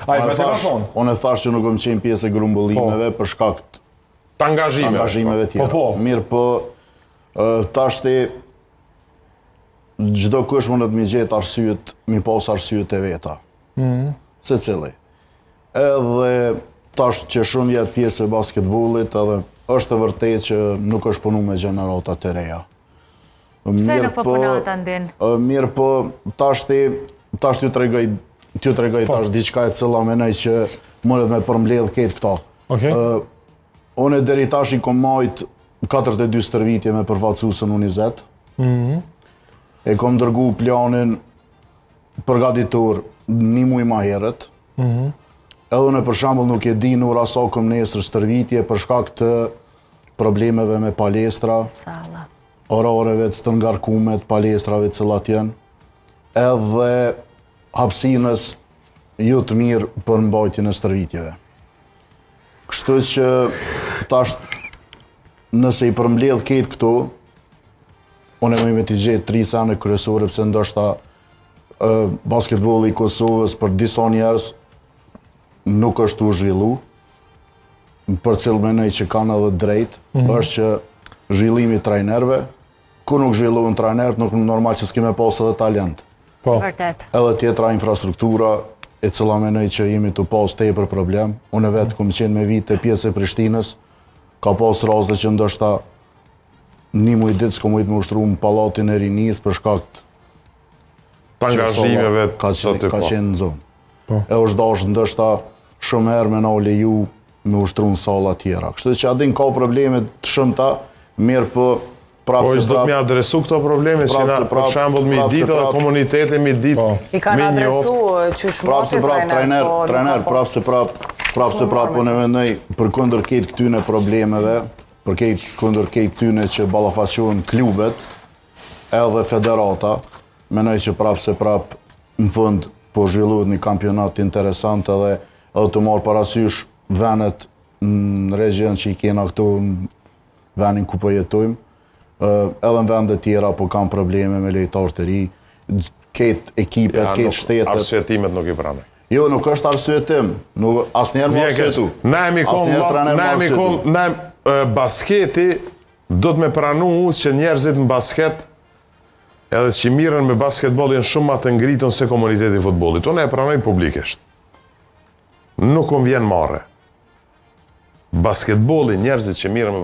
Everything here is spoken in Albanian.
Unë e thash që nuk më qenë pjesë e grumbullimeve për shkak të angazhimeve tjera. Mirë po, tashti çdo kush mund të mi gjetë arsyet, mi pas arsyet e veta. Se cili. Edhe tash që shumë jetë pjesë e basketbollit, edhe është e vërtet që nuk është punu me gjenerata të reja. Pse nuk po punat andin? Mirë po, tash t'ju tregoj tash diçka e cila menoj që mundet me përmbledh këtë këta. Unë deri tash i kom majt 42 stërvitje me përfaqësuesën Unizet. E kom dërgu planin përgatitor 1 muaj ma herët. Edhe unë për shembull nuk e di ura sa kom nesër stërvitje për shkak të problemeve me palestra, orareve të ngarkume të palestrave të cilat janë, edhe hapësinës jo të mirë për mbajtjen e stërvitjeve. Kështu që tash nëse i përmbledh këtë këtu, unë e me t'i gjetë 3 sene kryesore, pse ndoshta basketbolli i Kosovës për disa njerëz nuk është u zhvillu, për cilë menoj që kanë edhe drejt, është që zhvillimi trajnerve, ku nuk zhvilluan trajnerët, nuk normal që s'kime pas edhe talent. Edhe tjetra infrastruktura, e cila menoj që jemi të pas tepër problem. Unë vetë kom qenë me vite pjesë e Prishtinës, ka pas raste që ndoshta 1 muaj ditë s'ko mujtë me ushtru në Pallatin e Rinisë për shkak të angazhimeve ka qenë në zonë. E është dash ndoshta shumë herë me na leju me ushtru në salla tjera. Kështu që adin ka probleme të shumta, mirë po Po, do të mi adresu këto probleme që na, për shembull, mi ditë dhe komuniteti mi ditë. I kanë adresu që shmoti trajner. Prapë se prapë, po në mendoj për kundër këtë këtyne problemeve, për kundër këtë këtyne që ballafaqohen klubet, edhe federata, mendoj që prapë se prapë në fund po zhvillohet një kampionat interesant edhe të marrë parasysh venet në regjion që i kena këtu në venin ku po jetojmë. Edhe në vendet tjera po kam probleme me lojtarë të ri, këtë ekipet, këtë shtetet. Arsyetimet nuk i pranoj. Jo, nuk është arsyetim, asnjëherë më arsyetu. Ne basketi do të me pranu që njerëzit në basket edhe që mirën me basketbol janë shumë më të ngritën se komuniteti futbollit. Unë e pranoj publikisht. Nuk më vjen marrë. Basketbolli njerëzit që mirën me